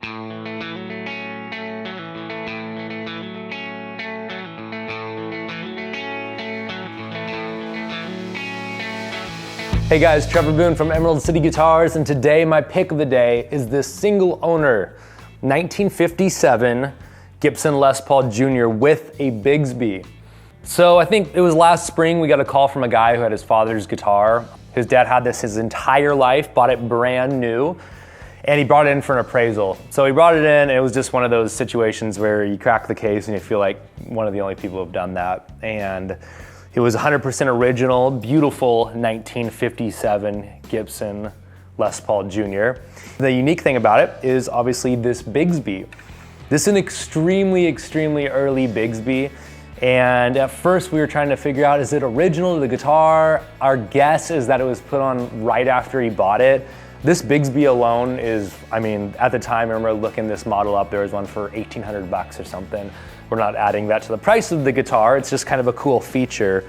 Hey guys, Trevor Boone from Emerald City Guitars, and today my pick of the day is this single owner 1957 Gibson Les Paul Junior with a Bigsby. So I think it was last spring we got a call from a guy who had his father's guitar. His dad had this his entire life, bought it brand new, and he brought it in for an appraisal. So he brought it in, and it was just one of those situations where you crack the case and you feel like one of the only people who have done that. And it was 100% original, beautiful 1957 Gibson Les Paul Junior. The unique thing about it is obviously this Bigsby. This is an extremely early Bigsby. And at first we were trying to figure out, is it original to the guitar? Our guess is that it was put on right after he bought it. This Bigsby alone is, I mean, at the time, I remember looking this model up, there was one for 1,800 bucks or something. We're not adding that to the price of the guitar, it's just kind of a cool feature.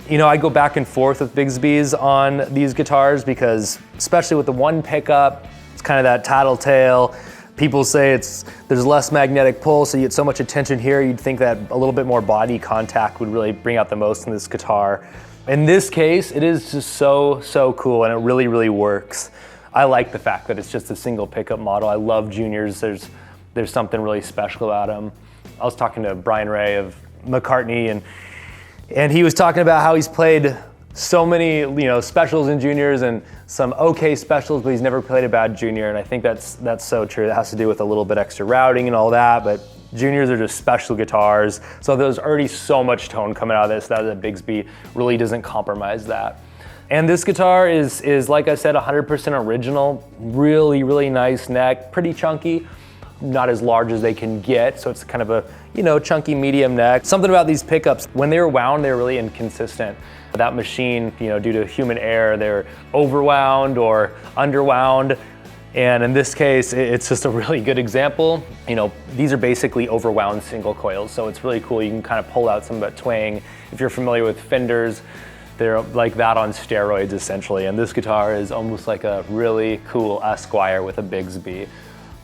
You know, I go back and forth with Bigsbys on these guitars because, especially with the one pickup, it's kind of that tattletale. People say there's less magnetic pull, so you get so much attention here, you'd think that a little bit more body contact would really bring out the most in this guitar. In this case, it is just so cool, and it really works. I like the fact that it's just a single pickup model. I love Juniors, there's something really special about them. I was talking to Brian Ray of McCartney, and he was talking about how he's played so many, specials in Juniors and some okay specials, but he's never played a bad Junior, and I think that's so true. That has to do with a little bit extra routing and all that, but Juniors are just special guitars, so there's already so much tone coming out of this that the Bigsby really doesn't compromise that. And this guitar is like I said, 100% original, really nice neck, pretty chunky. Not as large as they can get, so it's kind of a chunky medium neck. Something about these pickups, when they were wound, they were really inconsistent. That machine, due to human error, they're overwound or underwound. And in this case, it's just a really good example. These are basically overwound single coils, so it's really cool. You can kind of pull out some of that twang. If you're familiar with Fenders, they're like that on steroids essentially. And this guitar is almost like a really cool Esquire with a Bigsby.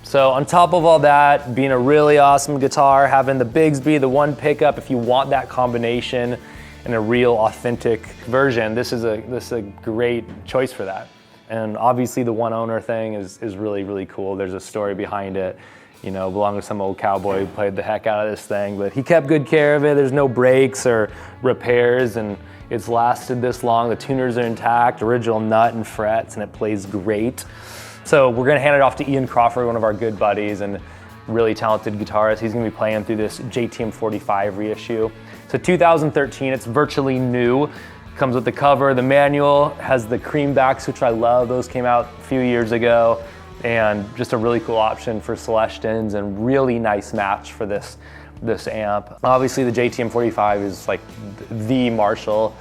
So on top of all that, being a really awesome guitar, having the Bigsby, the one pickup, if you want that combination in a real authentic version, this is a great choice for that. And obviously the one owner thing is really cool. There's a story behind it. Belonged to some old cowboy who played the heck out of this thing, but he kept good care of it. There's no breaks or repairs, and it's lasted this long. The tuners are intact, original nut and frets, and it plays great. So we're gonna hand it off to Ian Crawford, one of our good buddies and really talented guitarist. He's gonna be playing through this JTM45 reissue. So 2013, it's virtually new. Comes with the cover, the manual, has the Creambacks, which I love. Those came out a few years ago, and just a really cool option for Celestions and really nice match for this amp. Obviously the JTM45 is like the Marshall.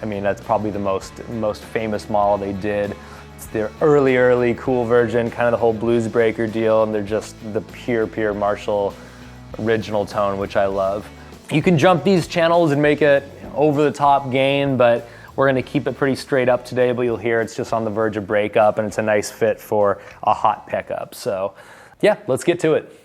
I mean, that's probably the most famous model they did. It's their early cool version, kind of the whole blues breaker deal, and they're just the pure Marshall original tone, which I love. You can jump these channels and make it over the top gain, but we're gonna keep it pretty straight up today, but you'll hear it's just on the verge of breakup, and it's a nice fit for a hot pickup. So yeah, let's get to it.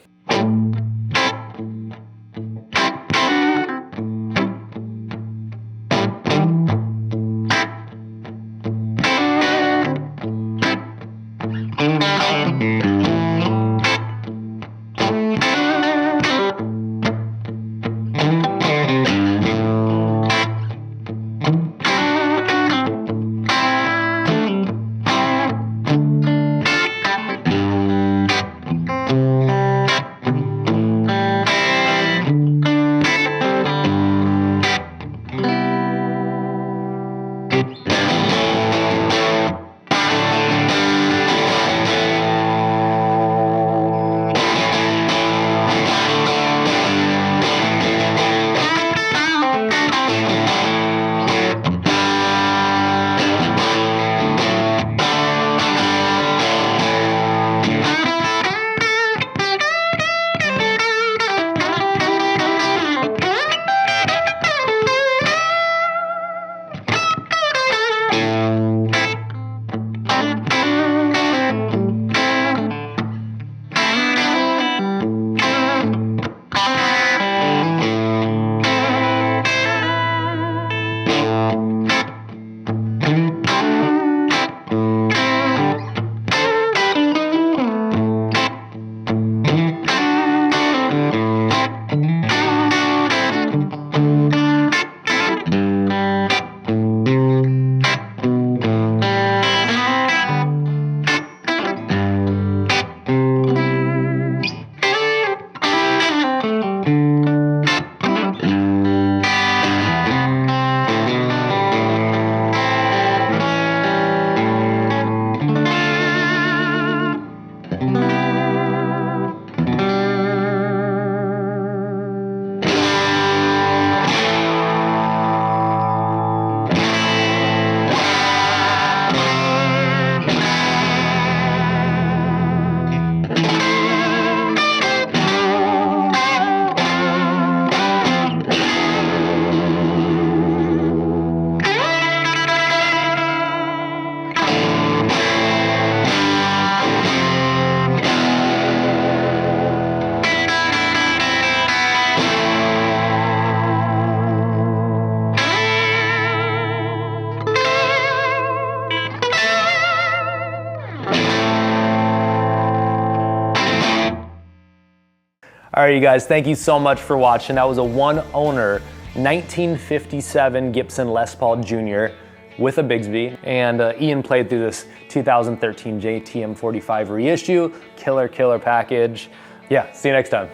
All right, you guys, thank you so much for watching. That was a one owner 1957 Gibson Les Paul Junior with a Bigsby, and Ian played through this 2013 JTM45 reissue. Killer package. Yeah, see you next time.